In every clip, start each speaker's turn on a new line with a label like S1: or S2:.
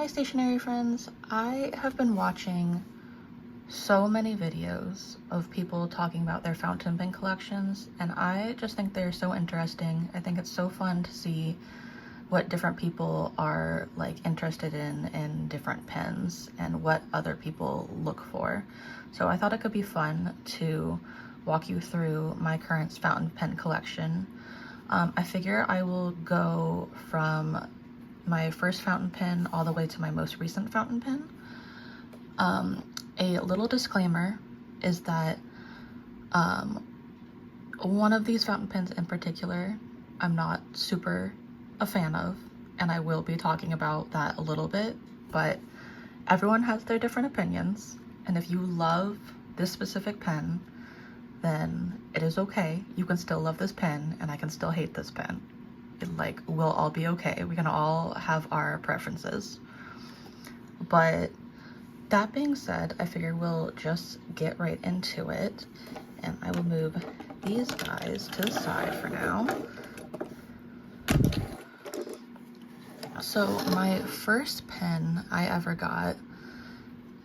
S1: Hi stationery friends. I have been watching so many videos of people talking about their fountain pen collections, and I just think they're so interesting. I think it's so fun to see what different people are like interested in different pens and what other people look for. So I thought it could be fun to walk you through my current fountain pen collection. I figure I will go from my first fountain pen all the way to my most recent fountain pen. A little disclaimer is that one of these fountain pens in particular I'm not super a fan of, and I will be talking about that a little bit, but everyone has their different opinions, and if you love this specific pen, then it is okay. You can still love this pen and I can still hate this pen. We'll all be okay. We can all have our preferences. But that being said, I figure we'll just get right into it, and I will move these guys to the side for now. So my first pen I ever got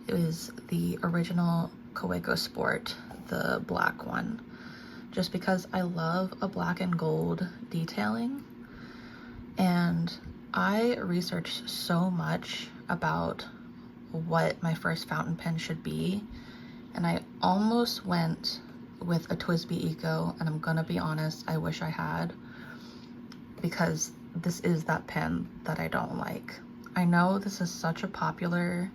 S1: is the original Kaweco Sport, the black one, just because I love a black and gold detailing. And I researched so much about what my first fountain pen should be, and I almost went with a TWSBI Eco, and I'm gonna be honest, I wish I had, because this is that pen that I don't like. I know this is such a popular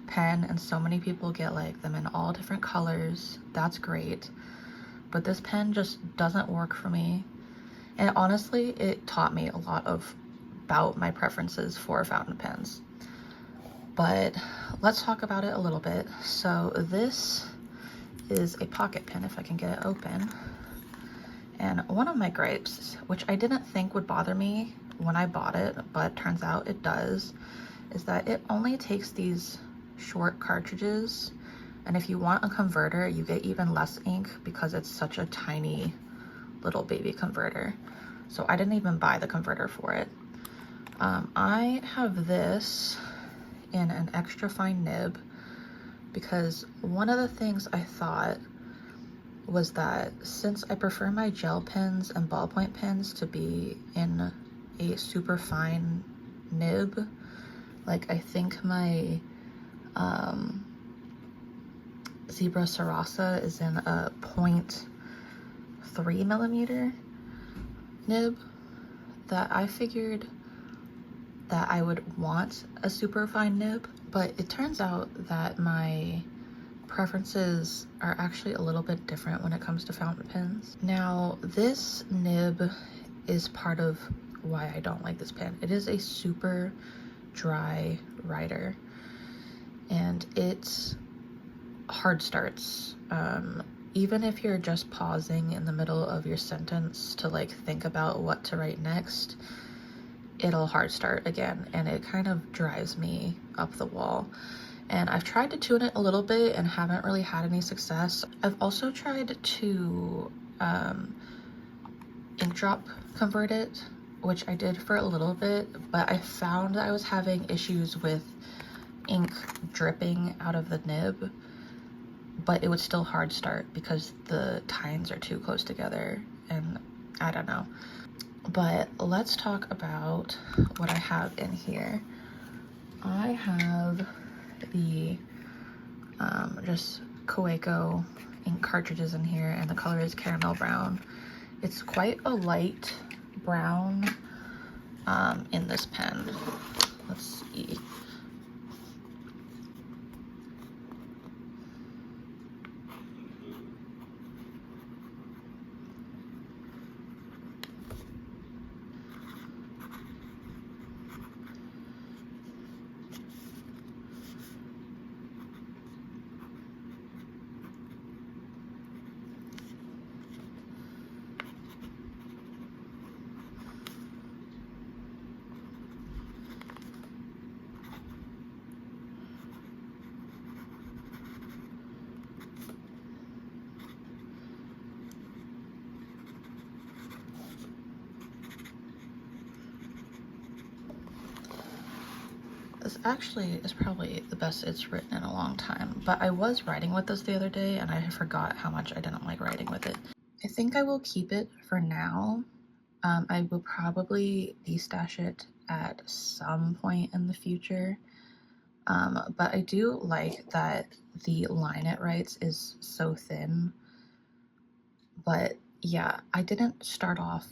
S1: pen and so many people get like them in all different colors. That's great, but this pen just doesn't work for me. And honestly, it taught me a lot about my preferences for fountain pens. But let's talk about it a little bit. So this is a pocket pen, if I can get it open. And one of my gripes, which I didn't think would bother me when I bought it, but turns out it does, is that it only takes these short cartridges, and if you want a converter, you get even less ink because it's such a tiny little baby converter. So I didn't even buy the converter for it. I have this in an extra fine nib because one of the things I thought was that since I prefer my gel pens and ballpoint pens to be in a super fine nib, like I think my Zebra Sarasa is in a 0.3 millimeter nib, that I figured that I would want a super fine nib, but it turns out that my preferences are actually a little bit different when it comes to fountain pens. Now, this nib is part of why I don't like this pen. It is a super dry writer, and it's hard starts. Even if you're just pausing in the middle of your sentence to like think about what to write next, it'll hard start again, and it kind of drives me up the wall. And I've tried to tune it a little bit and haven't really had any success. I've also tried to ink drop convert it, which I did for a little bit, but I found that I was having issues with ink dripping out of the nib, but it would still hard start because the tines are too close together, and I don't know. But let's talk about what I have in here. I have the just Kaweco ink cartridges in here, and the color is caramel brown. It's quite a light brown in this pen. Let's see. actually is probably the best it's written in a long time, but I was writing with this the other day and I forgot how much I didn't like writing with it. I think I will keep it for now. I will probably destash it at some point in the future. But I do like that the line it writes is so thin. But yeah, I didn't start off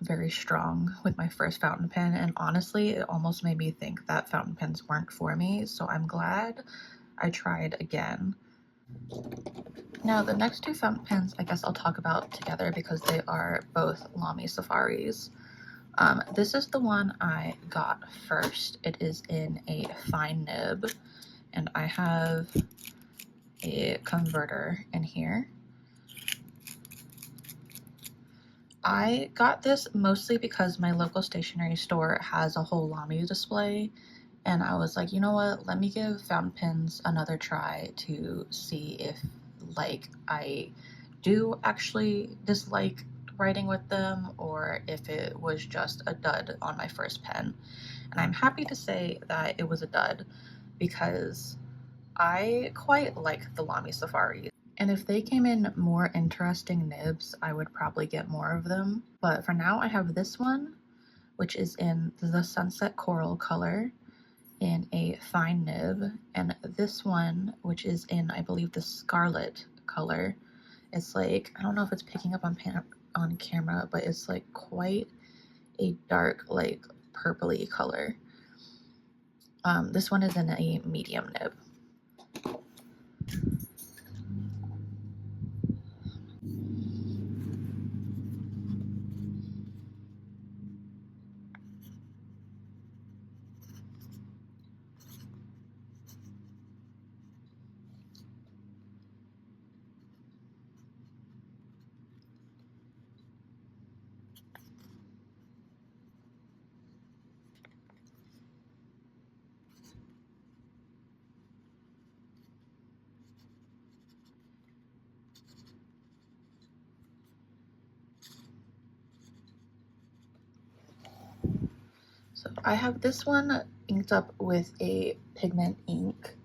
S1: very strong with my first fountain pen, and honestly, it almost made me think that fountain pens weren't for me, so I'm glad I tried again. Now, the next two fountain pens, I guess I'll talk about together because they are both Lamy Safaris. This is the one I got first. It is in a fine nib, and I have a converter in here. I got this mostly because my local stationery store has a whole Lamy display, and I was like, you know what, let me give fountain pens another try to see if, like, I do actually dislike writing with them or if it was just a dud on my first pen. And I'm happy to say that it was a dud because I quite like the Lamy Safari. And if they came in more interesting nibs, I would probably get more of them. But for now, I have this one, which is in the Sunset Coral color in a fine nib, and this one, which is in, I believe, the Scarlet color. It's like, I don't know if it's picking up on camera, but it's like quite a dark, like purpley color. This one is in a medium nib. So I have this one inked up with a pigment ink.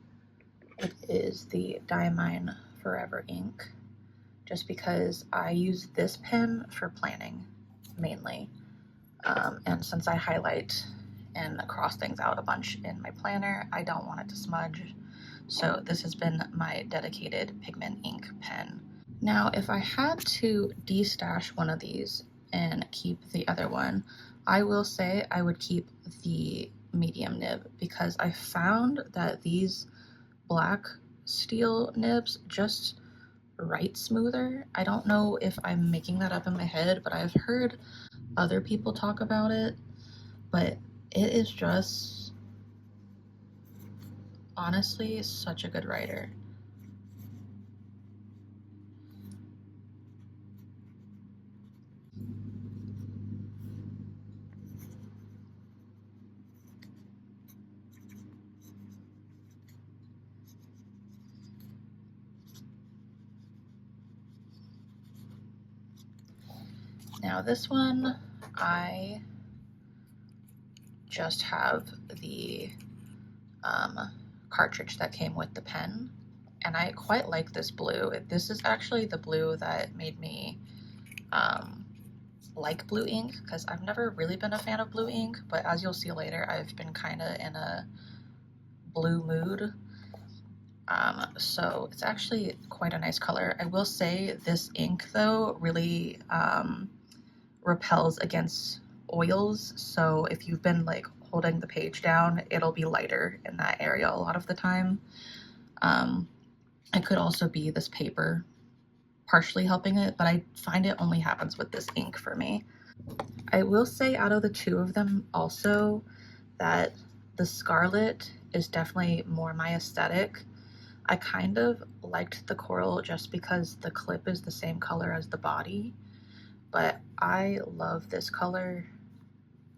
S1: It is the Diamine Forever ink, just because I use this pen for planning mainly. And since I highlight and cross things out a bunch in my planner, I don't want it to smudge. So this has been my dedicated pigment ink pen. Now, if I had to destash one of these and keep the other one, I will say I would keep the medium nib because I found that these black steel nibs just write smoother. I don't know if I'm making that up in my head, but I've heard other people talk about it, but it is just honestly such a good writer. Now this one, I just have the cartridge that came with the pen, and I quite like this blue. This is actually the blue that made me like blue ink, because I've never really been a fan of blue ink, but as you'll see later, I've been kind of in a blue mood. So it's actually quite a nice color. I will say this ink though really repels against oils, so if you've been like holding the page down, it'll be lighter in that area a lot of the time. It could also be this paper partially helping it, but I find it only happens with this ink for me. I will say out of the two of them also that the Scarlet is definitely more my aesthetic. I kind of liked the coral just because the clip is the same color as the body, but I love this color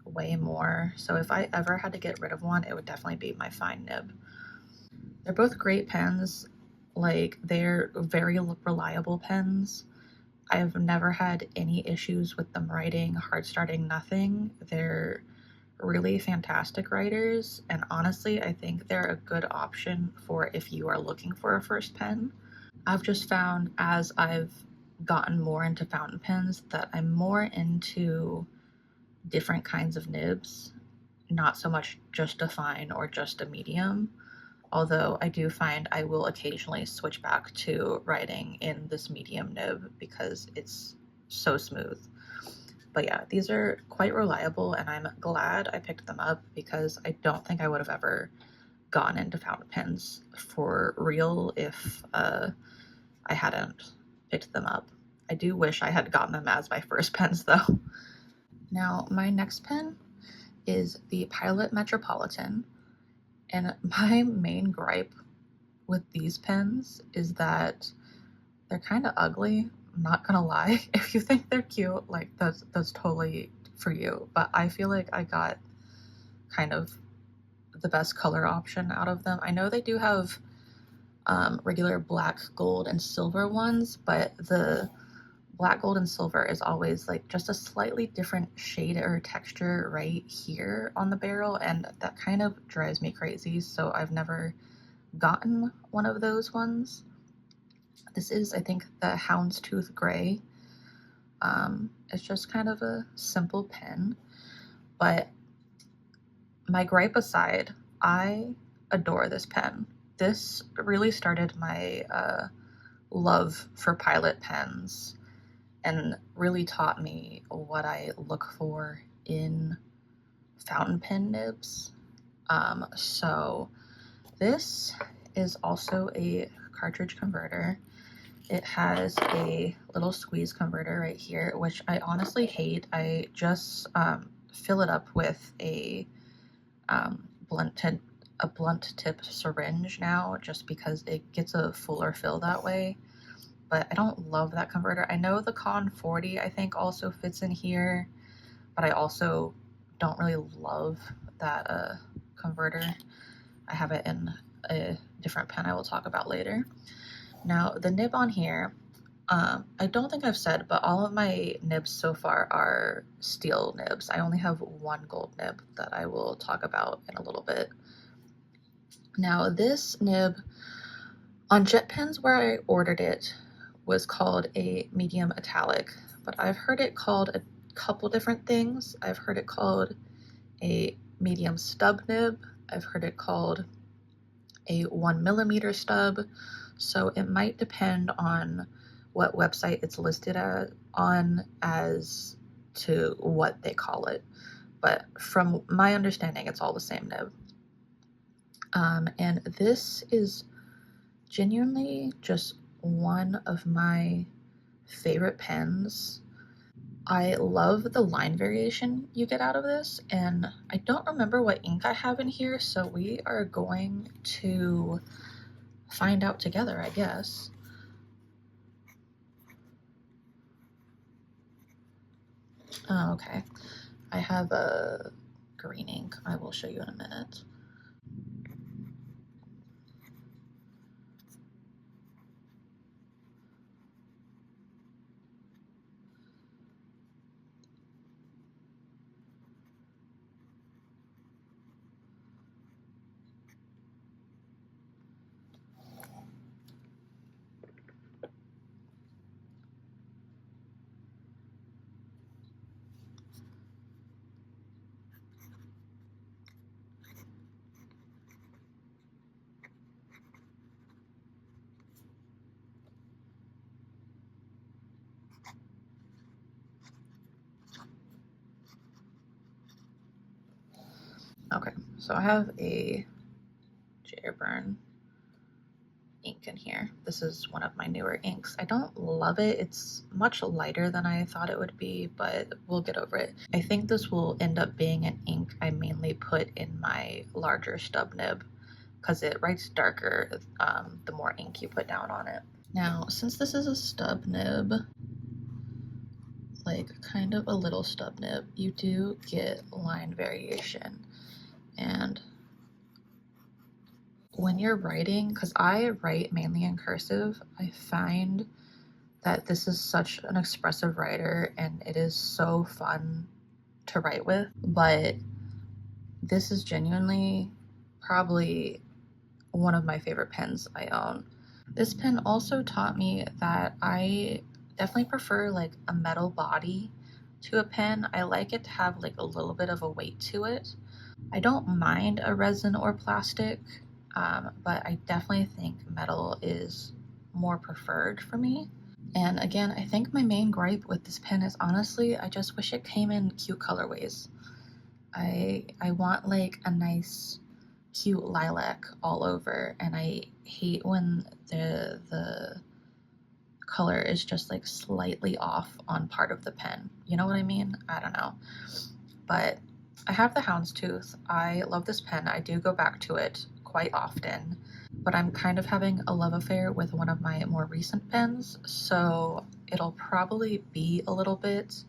S1: way more. So if I ever had to get rid of one, it would definitely be my fine nib. They're both great pens. Like, they're very reliable pens. I've never had any issues with them writing, hard starting, nothing. They're really fantastic writers, and honestly, I think they're a good option for if you are looking for a first pen. I've just found as I've gotten more into fountain pens that I'm more into different kinds of nibs, not so much just a fine or just a medium. Although I do find I will occasionally switch back to writing in this medium nib because it's so smooth. But yeah, these are quite reliable, and I'm glad I picked them up because I don't think I would have ever gotten into fountain pens for real if I hadn't picked them up. I do wish I had gotten them as my first pens though. Now, my next pen is the Pilot Metropolitan, and my main gripe with these pens is that they're kind of ugly. I'm not gonna lie. If you think they're cute, like that's totally for you. But I feel like I got kind of the best color option out of them. I know they do have regular black, gold, and silver ones, but the black, gold, and silver is always like just a slightly different shade or texture right here on the barrel, and that kind of drives me crazy. So I've never gotten one of those ones. This is, I think, the Houndstooth Gray. It's just kind of a simple pen, but my gripe aside, I adore this pen. This really started my love for Pilot pens and really taught me what I look for in fountain pen nibs. So this is also a cartridge converter. It has a little squeeze converter right here, which I honestly hate. I just fill it up with a blunt tip syringe now, just because it gets a fuller fill that way. But I don't love that converter. I know the Con 40 I think also fits in here, but I also don't really love that converter. I have it in a different pen I will talk about later. Now the nib on here, I don't think I've said, but all of my nibs so far are steel nibs. I only have one gold nib that I will talk about in a little bit. Now this nib, on Jet Pens where I ordered it, was called a medium metallic, but I've heard it called a couple different things. I've heard it called a medium stub nib. I've heard it called a 1mm stub. So it might depend on what website it's listed on as to what they call it. But from my understanding, it's all the same nib. And this is genuinely just one of my favorite pens. I love the line variation you get out of this, and I don't remember what ink I have in here, so we are going to find out together, I guess. Oh, okay. I have a green ink. I will show you in a minute. Okay, so I have a Jayburn ink in here. This is one of my newer inks. I don't love it. It's much lighter than I thought it would be, but we'll get over it. I think this will end up being an ink I mainly put in my larger stub nib because it writes darker the more ink you put down on it. Now, since this is a stub nib, like kind of a little stub nib, you do get line variation. And when you're writing, because I write mainly in cursive, I find that this is such an expressive writer and it is so fun to write with. But This is genuinely probably one of my favorite pens I own. This pen also taught me that I definitely prefer like a metal body to a pen. I like it to have like a little bit of a weight to it. I don't mind a resin or plastic, but I definitely think metal is more preferred for me. And again, I think my main gripe with this pen is honestly, I just wish it came in cute colorways. I want like a nice cute lilac all over, and I hate when the color is just like slightly off on part of the pen. You know what I mean? I don't know. But I have the houndstooth. I love this pen. I do go back to it quite often, but I'm kind of having a love affair with one of my more recent pens, so it'll probably be a little bit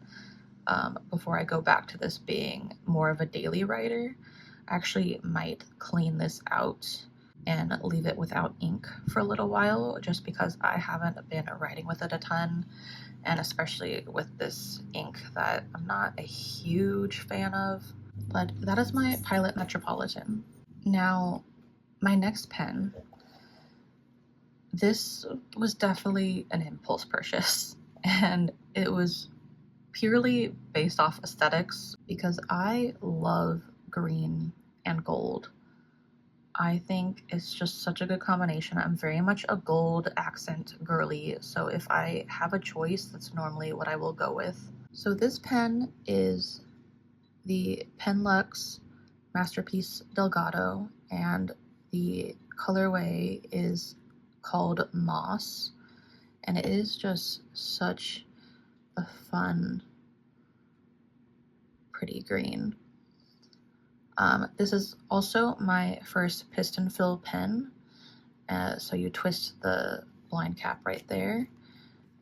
S1: before I go back to this being more of a daily writer. I actually might clean this out and leave it without ink for a little while just because I haven't been writing with it a ton, and especially with this ink that I'm not a huge fan of. But that is my Pilot Metropolitan. Now, my next pen, this was definitely an impulse purchase, and it was purely based off aesthetics because I love green and gold. I think it's just such a good combination. I'm very much a gold accent girly, so if I have a choice, that's normally what I will go with. So this pen is the Penlux Masterpiece Delgado, and the colorway is called Moss, and it is just such a fun, pretty green. This is also my first piston fill pen. So you twist the blind cap right there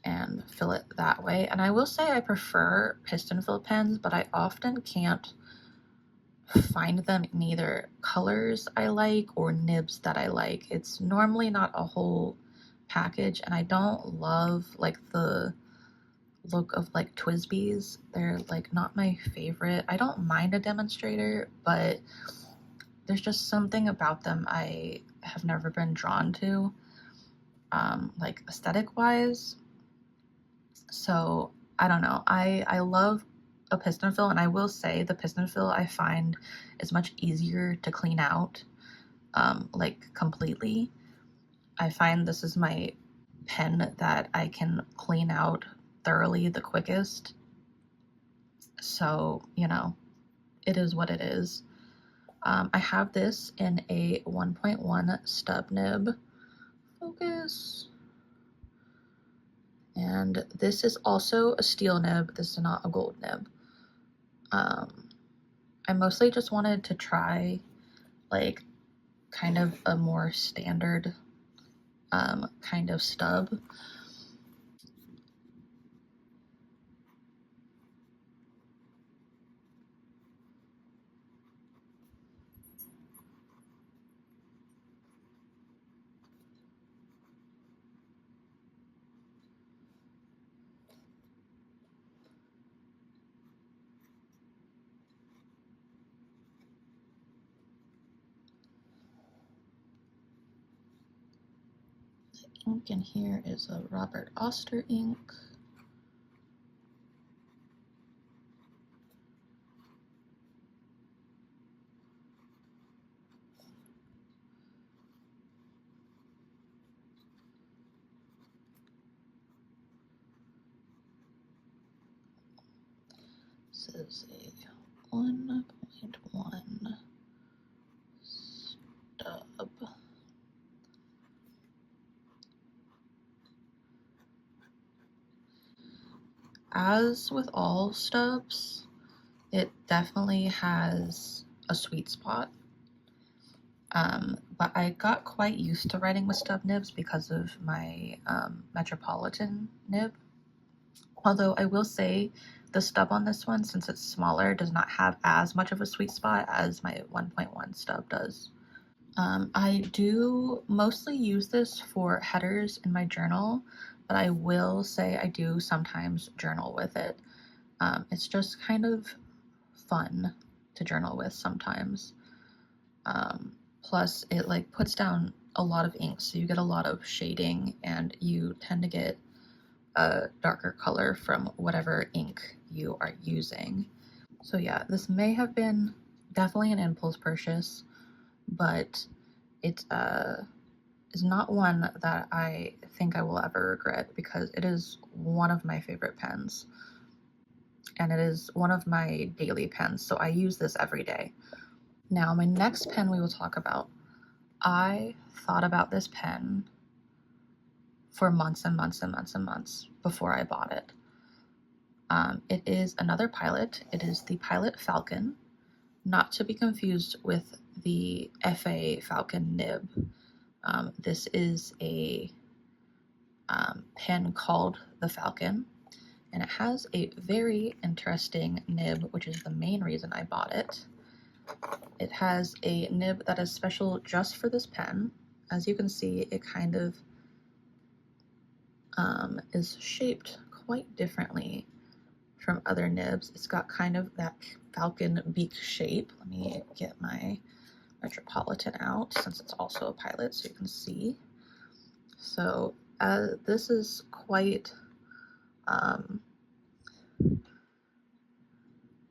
S1: and fill it that way. And I will say I prefer piston fill pens, but I often can't find them in either colors I like or nibs that I like. It's normally not a whole package, and I don't love like the look of like Twisbees. They're like not my favorite. I don't mind a demonstrator, but there's just something about them I have never been drawn to, like aesthetic wise. So I don't know. I love a piston fill, and I will say the piston fill I find is much easier to clean out, like completely. I find this is my pen that I can clean out thoroughly the quickest. So, you know, it is what it is. I have this in a 1.1 stub nib. Focus. And this is also a steel nib. This is not a gold nib. I mostly just wanted to try like kind of a more standard kind of stub. Ink in here is a Robert Oster ink. This is a 1.1 stub. As with all stubs, it definitely has a sweet spot. But I got quite used to writing with stub nibs because of my Metropolitan nib. Although I will say the stub on this one, since it's smaller, does not have as much of a sweet spot as my 1.1 stub does. I do mostly use this for headers in my journal, but I will say I do sometimes journal with it. It's just kind of fun. to journal with sometimes. Plus it like puts down a lot of ink, so you get a lot of shading and you tend to get a darker color from whatever ink you are using. So yeah, this may have been definitely an impulse purchase, but it is not one that I think I will ever regret because it is one of my favorite pens and it is one of my daily pens, so I use this every day. Now, my next pen we will talk about, I thought about this pen for months and months and months and months before I bought it. It is another Pilot. It is the Pilot Falcon, not to be confused with the FA Falcon nib. This is a pen called the Falcon, and it has a very interesting nib, which is the main reason I bought it. It has a nib that is special just for this pen. As you can see, it kind of is shaped quite differently from other nibs. It's got kind of that falcon beak shape. Let me get my Metropolitan out since it's also a Pilot so you can see. So this is quite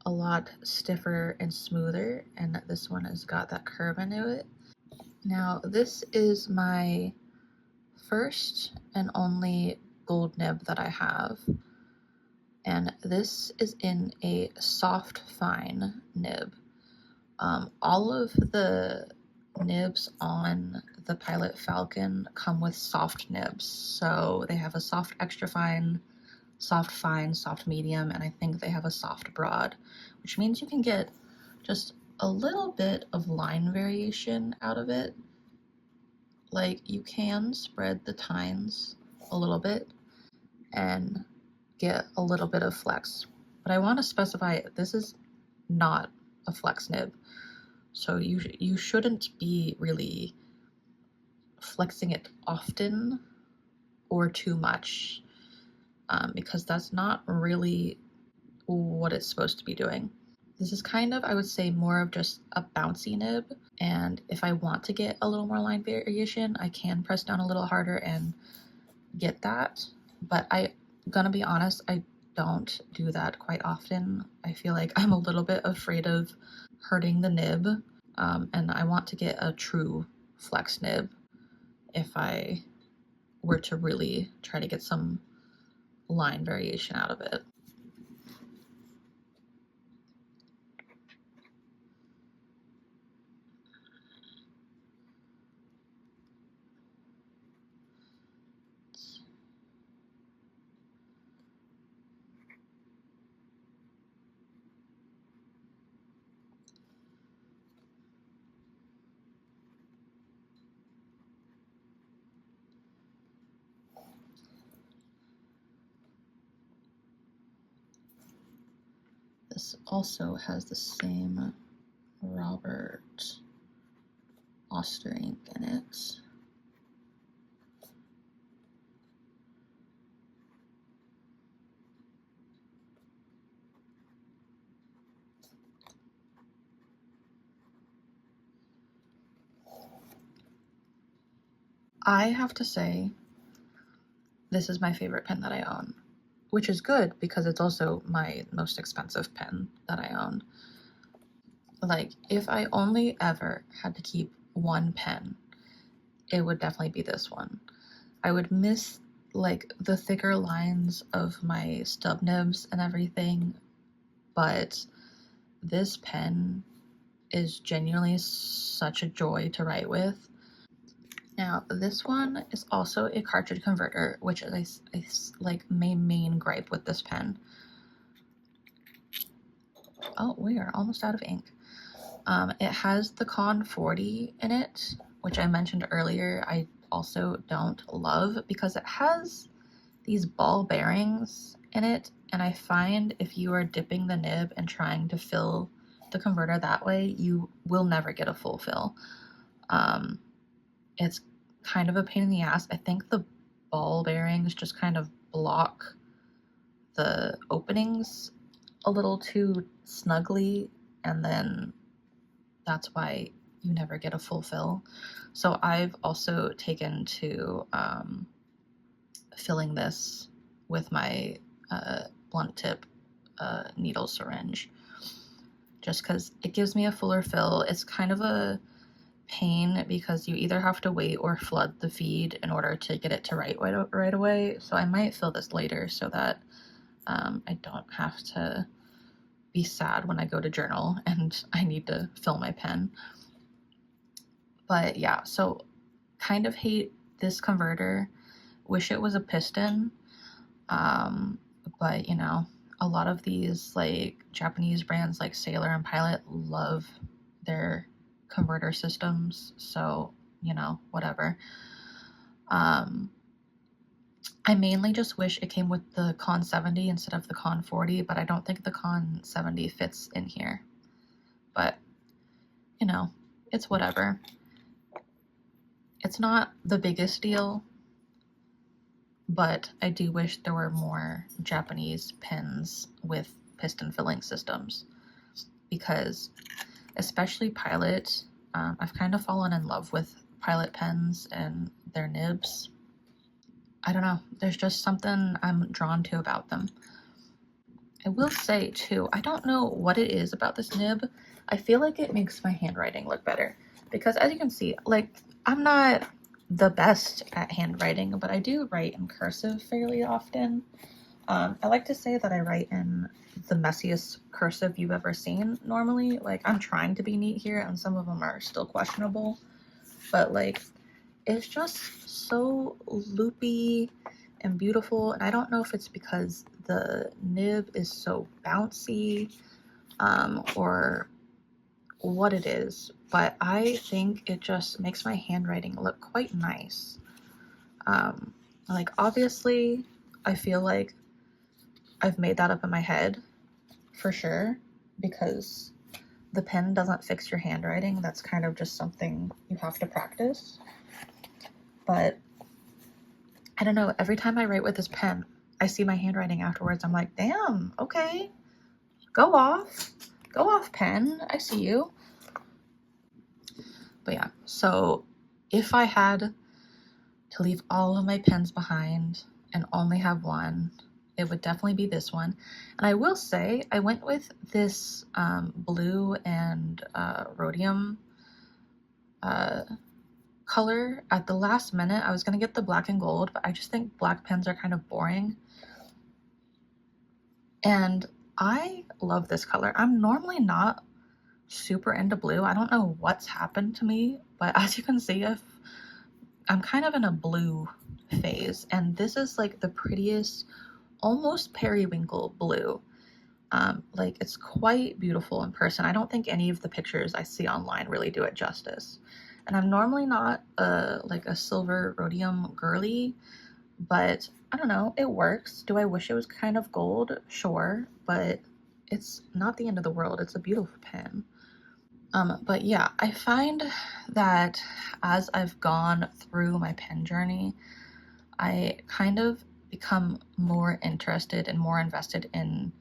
S1: a lot stiffer and smoother, and this one has got that curve into it. Now this is my first and only gold nib that I have, and this is in a soft fine nib. All of the nibs on the Pilot Falcon come with soft nibs, so they have a soft extra fine, soft fine, soft medium, and I think they have a soft broad, which means you can get just a little bit of line variation out of it. Like, you can spread the tines a little bit and get a little bit of flex, but I want to specify this is not a flex nib, so you shouldn't be really flexing it often or too much, because that's not really what it's supposed to be doing. This is kind of, I would say, more of just a bouncy nib, and if I want to get a little more line variation, I can press down a little harder and get that, but I'm gonna be honest, I don't do that quite often. I feel like I'm a little bit afraid of hurting the nib, and I want to get a true flex nib if I were to really try to get some line variation out of it. This also has the same Robert Oster ink in it. I have to say, this is my favorite pen that I own, which is good because it's also my most expensive pen that I own. Like, if I only ever had to keep one pen, it would definitely be this one. I would miss like the thicker lines of my stub nibs and everything, but this pen is genuinely such a joy to write with. Now, this one is also a cartridge converter, which is like my main gripe with this pen. Oh, we are almost out of ink. It has the Con 40 in it, which I mentioned earlier. I also don't love because it has these ball bearings in it, and I find if you are dipping the nib and trying to fill the converter that way, you will never get a full fill. It's kind of a pain in the ass. I think the ball bearings just kind of block the openings a little too snugly, and then that's why you never get a full fill. So I've also taken to filling this with my blunt tip needle syringe, just because it gives me a fuller fill. It's kind of a pain because you either have to wait or flood the feed in order to get it to write right away. So I might fill this later so that I don't have to be sad when I go to journal and I need to fill my pen. But yeah, so kind of hate this converter. Wish it was a piston. But you know, a lot of these like Japanese brands like Sailor and Pilot love their converter systems, so you know, whatever. I mainly just wish it came with the Con 70 instead of the Con 40, but I don't think the Con 70 fits in here. But you know, it's whatever. It's not the biggest deal, but I do wish there were more Japanese pens with piston filling systems, because especially Pilot, I've kind of fallen in love with Pilot pens and their nibs. I don't know, there's just something I'm drawn to about them. I will say too, I don't know what it is about this nib. I feel like it makes my handwriting look better, because as you can see, like, I'm not the best at handwriting, but I do write in cursive fairly often. I like to say that I write in the messiest cursive you've ever seen normally. Like, I'm trying to be neat here, and some of them are still questionable, but like, it's just so loopy and beautiful. And I don't know if it's because the nib is so bouncy or what it is, but I think it just makes my handwriting look quite nice. Like, obviously, I feel like I've made that up in my head for sure, because the pen doesn't fix your handwriting. That's kind of just something you have to practice. But I don't know, every time I write with this pen, I see my handwriting afterwards. I'm like, damn, okay, go off pen, I see you. But yeah, so if I had to leave all of my pens behind and only have one, it would definitely be this one. And I will say, I went with this blue and rhodium color at the last minute. I was gonna get the black and gold, but I just think black pens are kind of boring. And I love this color. I'm normally not super into blue. I don't know what's happened to me, but as you can see, I'm kind of in a blue phase, and this is like the prettiest, almost periwinkle blue. Like, it's quite beautiful in person. I don't think any of the pictures I see online really do it justice. And I'm normally not like a silver rhodium girly, but I don't know, it works. Do I wish it was kind of gold? Sure, but it's not the end of the world. It's a beautiful pen. But yeah, I find that as I've gone through my pen journey, I kind of become more interested and more invested in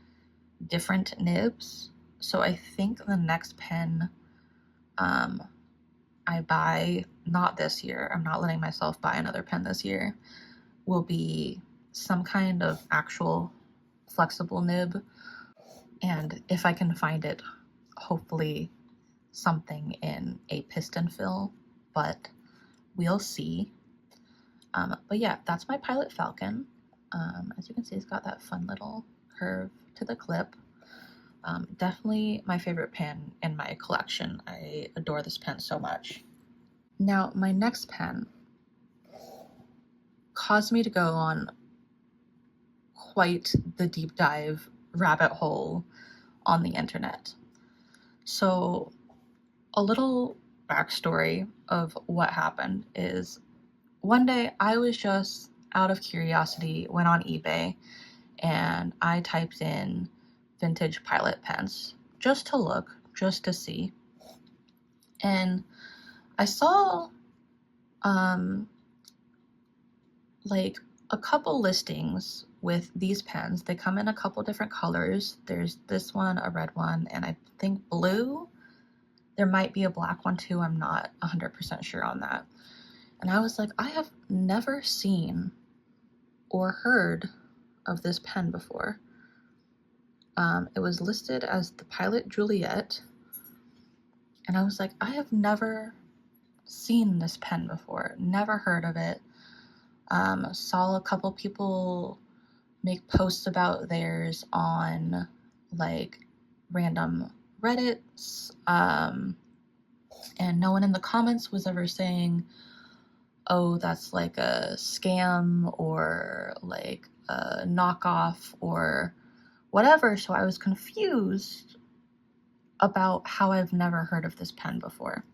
S1: different nibs. So I think the next pen I buy, not this year, I'm not letting myself buy another pen this year, will be some kind of actual flexible nib. And if I can find it, hopefully something in a piston fill, but we'll see. But yeah, that's my Pilot Falcon. As you can see, it's got that fun little curve to the clip. Definitely my favorite pen in my collection. I adore this pen so much. Now, my next pen caused me to go on quite the deep dive rabbit hole on the internet. So, a little backstory of what happened is, one day I was just out of curiosity, went on eBay, and I typed in vintage Pilot pens just to look, just to see. And I saw like a couple listings with these pens. They come in a couple different colors. There's this one, a red one, and I think blue. There might be a black one too. I'm not 100% sure on that. And I was like, I have never seen or heard of this pen before. It was listed as the Pilot Juliet. And I was like, I have never seen this pen before, never heard of it. Saw a couple people make posts about theirs on like random Reddits, and no one in the comments was ever saying, oh, that's like a scam or like a knockoff or whatever. So I was confused about how I've never heard of this pen before.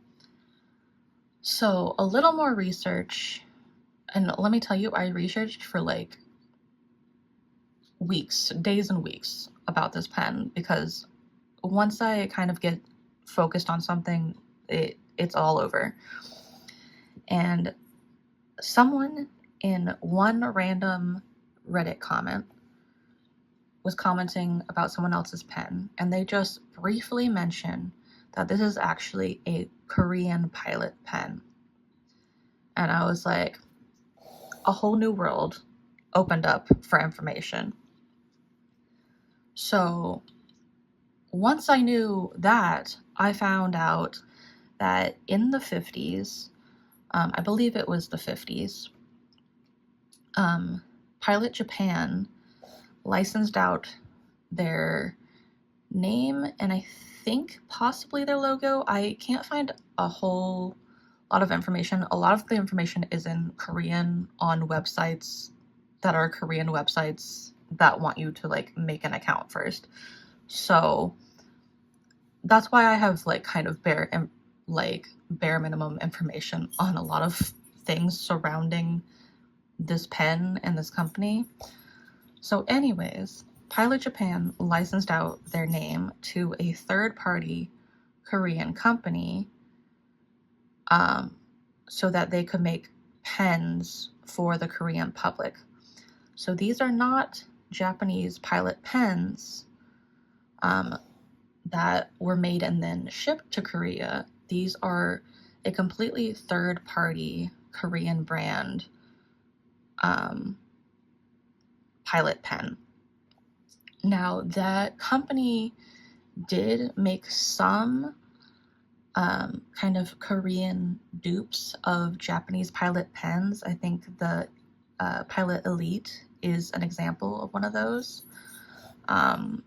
S1: So a little more research, and let me tell you, I researched for like weeks, days and weeks about this pen, because once I kind of get focused on something, it's all over. And someone in one random Reddit comment was commenting about someone else's pen, and they just briefly mentioned that this is actually a Korean Pilot pen. And I was like, a whole new world opened up for information. So once I knew that, I found out that in the 50s, I believe it was the 50s, Pilot Japan licensed out their name and I think possibly their logo. I can't find a whole lot of information. A lot of the information is in Korean on websites that are Korean websites that want you to like make an account first. So that's why I have like kind of bare minimum information on a lot of things surrounding this pen and this company. So anyways, Pilot Japan licensed out their name to a third-party Korean company, so that they could make pens for the Korean public. So these are not Japanese Pilot pens that were made and then shipped to Korea. These are a completely third-party Korean brand Pilot pen. Now, that company did make some kind of Korean dupes of Japanese Pilot pens. I think the Pilot Elite is an example of one of those.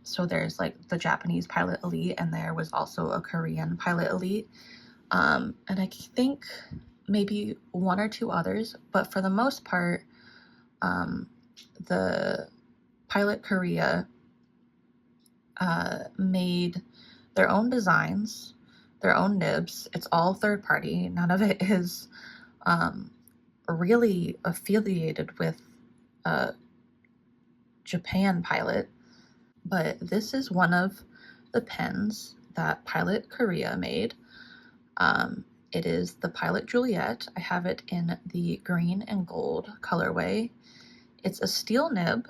S1: So there's like the Japanese Pilot Elite, and there was also a Korean Pilot Elite. And I think maybe one or two others, but for the most part, the Pilot Korea made their own designs, their own nibs. It's all third party. None of it is really affiliated with Japan Pilot. But this is one of the pens that Pilot Korea made. It is the Pilot Juliet. I have it in the green and gold colorway. It's a steel nib.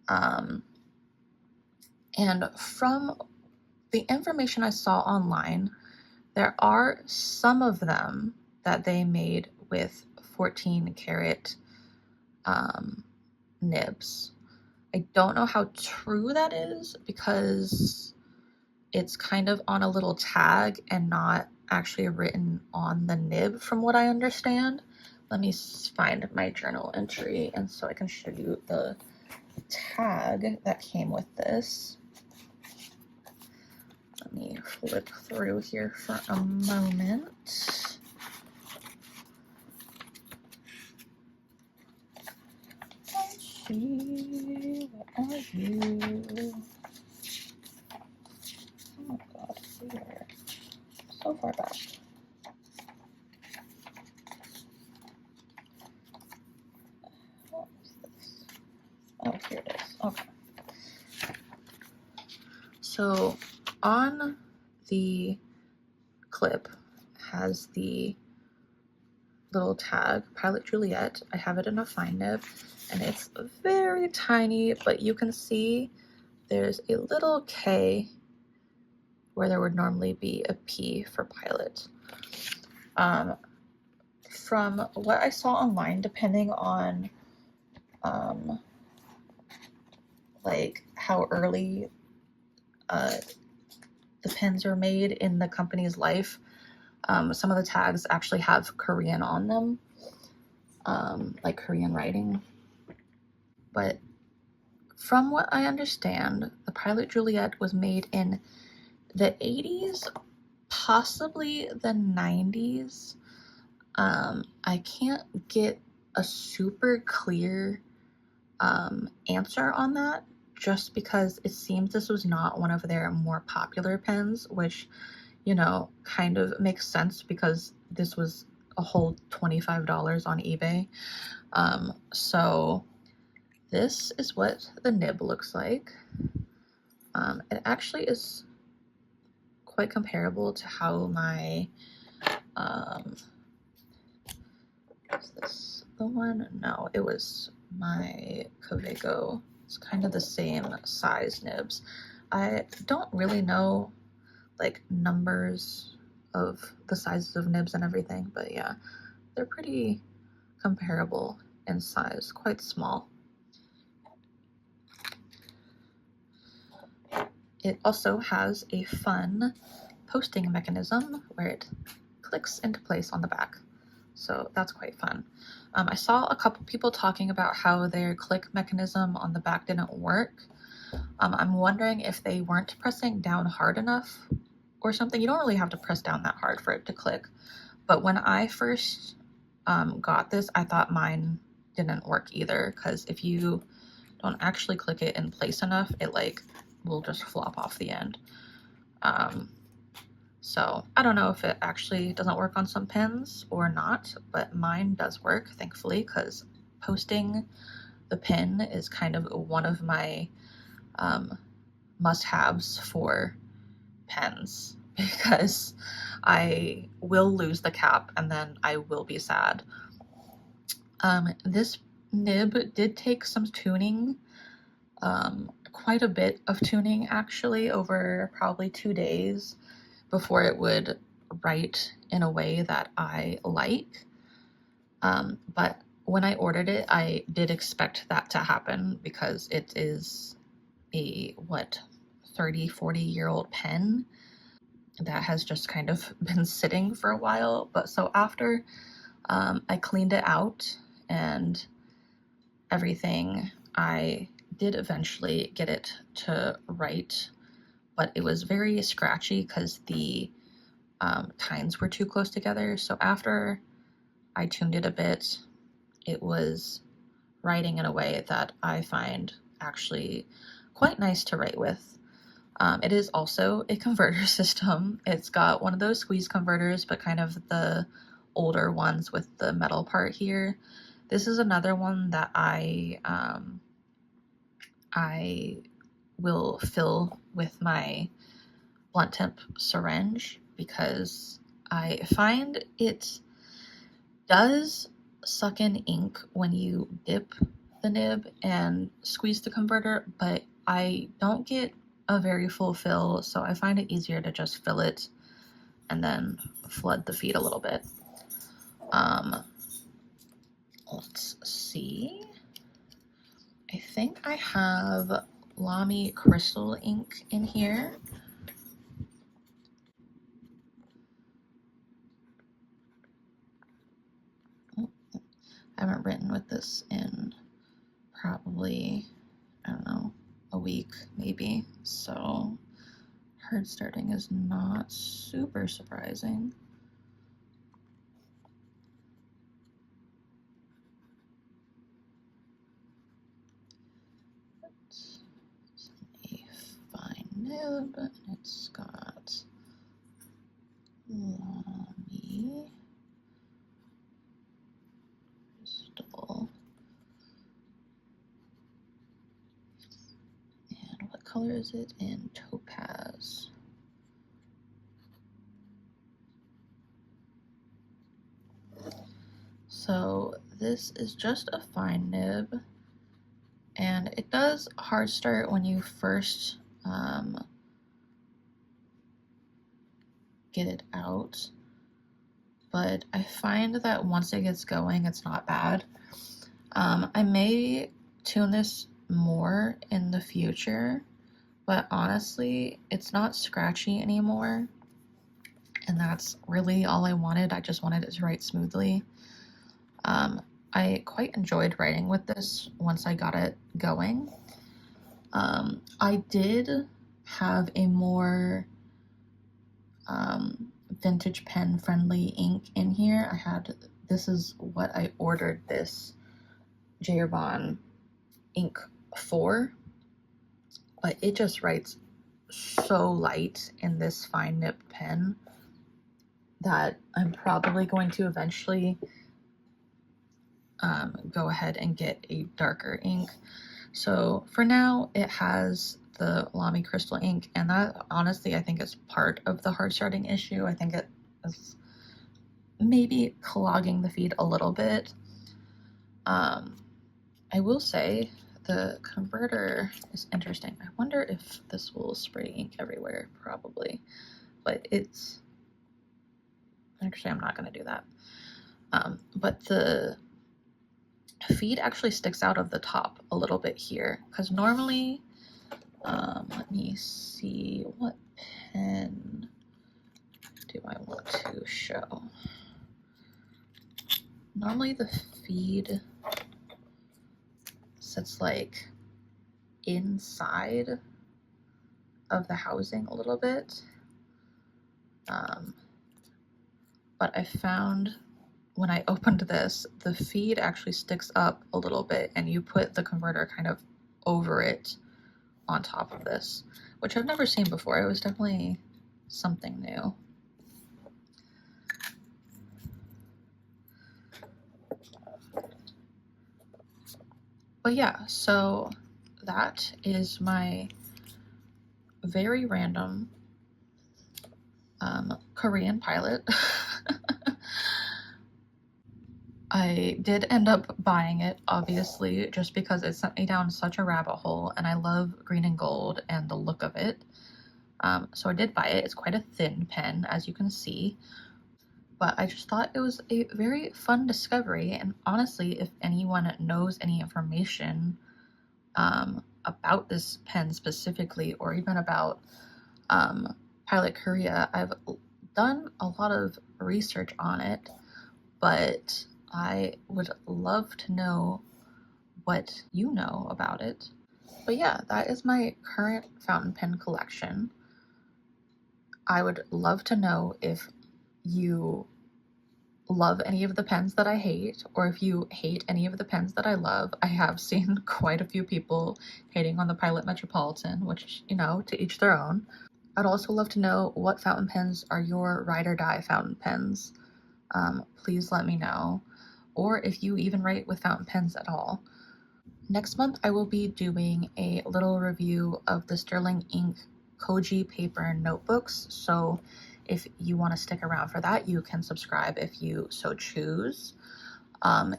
S1: And from the information I saw online, there are some of them that they made with 14 karat nibs. I don't know how true that is because it's kind of on a little tag and not actually written on the nib from what I understand. Let me find my journal entry and so I can show you the tag that came with this. Let me flip through here for a moment. Let's see, what are you? Oh god, here. So far back. What is this? Oh, here it is. Okay. So on the clip has the little tag, Pilot Juliet. I have it in a fine nib, and it's very tiny, but you can see there's a little K where there would normally be a P for Pilot. From what I saw online, depending on like how early the pens are made in the company's life, some of the tags actually have Korean on them, like Korean writing. But from what I understand, the Pilot Juliet was made in the 80s, possibly the 90s. I can't get a super clear answer on that, just because it seems this was not one of their more popular pens, which, you know, kind of makes sense because this was a whole $25 on eBay. So this is what the nib looks like. It actually is quite comparable to how my, is this the one? No, it was my Kaweco. It's kind of the same size nibs. I don't really know like numbers of the sizes of nibs and everything, but yeah, they're pretty comparable in size, quite small. It also has a fun posting mechanism where it clicks into place on the back. So that's quite fun. I saw a couple people talking about how their click mechanism on the back didn't work. I'm wondering if they weren't pressing down hard enough or something. You don't really have to press down that hard for it to click. But when I first got this, I thought mine didn't work either, because if you don't actually click it in place enough, it like will just flop off the end. So I don't know if it actually doesn't work on some pens or not, but mine does work, thankfully, because posting the pen is kind of one of my must-haves for pens, because I will lose the cap and then I will be sad. This nib did take some tuning, quite a bit of tuning actually, over probably 2 days before it would write in a way that I like. But when I ordered it, I did expect that to happen, because it is a, 30-40-year-old pen that has just kind of been sitting for a while. But so after I cleaned it out and everything, I did eventually get it to write, but it was very scratchy because the tines were too close together. So after I tuned it a bit, it was writing in a way that I find actually quite nice to write with. It is also a converter system. It's got one of those squeeze converters, but kind of the older ones with the metal part here. This is another one that I will fill with my blunt tip syringe, because I find it does suck in ink when you dip the nib and squeeze the converter, but I don't get a very full fill, so I find it easier to just fill it and then flood the feed a little bit. Let's see. I think I have Lamy crystal ink in here. I haven't written with this in probably, I don't know, a week maybe, so hard starting is not super surprising. It's a fine nib, and it's got Lamy crystal. And what color is it? In topaz. So this is just a fine nib, and it does hard start when you first get it out, but I find that once it gets going, it's not bad. I may tune this more in the future, but honestly, it's not scratchy anymore, and that's really all I wanted. I just wanted it to write smoothly. I quite enjoyed writing with this once I got it going. I did have a more vintage pen friendly ink in here. This is what I ordered this Jayarbon ink for, but it just writes so light in this fine nib pen that I'm probably going to eventually go ahead and get a darker ink. So for now, it has the Lamy crystal ink, and that honestly I think is part of the hard starting issue. I think it is maybe clogging the feed a little bit. I will say the converter is interesting. I wonder if this will spray ink everywhere. Probably, but it's actually, I'm not going to do that. But the feed actually sticks out of the top a little bit here, because normally, let me see, what pen do I want to show? Normally the feed sits like inside of the housing a little bit, but I found when I opened this, the feed actually sticks up a little bit, and you put the converter kind of over it on top of this, which I've never seen before. It was definitely something new. But yeah, so that is my very random Korean pilot. I did end up buying it, obviously, just because it sent me down such a rabbit hole, and I love green and gold and the look of it. So I did buy it. It's quite a thin pen, as you can see, but I just thought it was a very fun discovery. And honestly, if anyone knows any information about this pen specifically, or even about Pilot Korea, I've done a lot of research on it, but I would love to know what you know about it. But yeah, that is my current fountain pen collection. I would love to know if you love any of the pens that I hate, or if you hate any of the pens that I love. I have seen quite a few people hating on the Pilot Metropolitan, which, you know, to each their own. I'd also love to know what fountain pens are your ride or die fountain pens. Please let me know, or if you even write with fountain pens at all. Next month, I will be doing a little review of the Sterling Ink Koji paper notebooks, so if you want to stick around for that, you can subscribe if you so choose.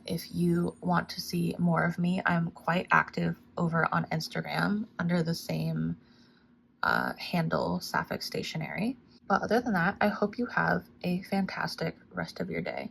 S1: If you want to see more of me, I'm quite active over on Instagram under the same handle, sapphic.stationery. But other than that, I hope you have a fantastic rest of your day.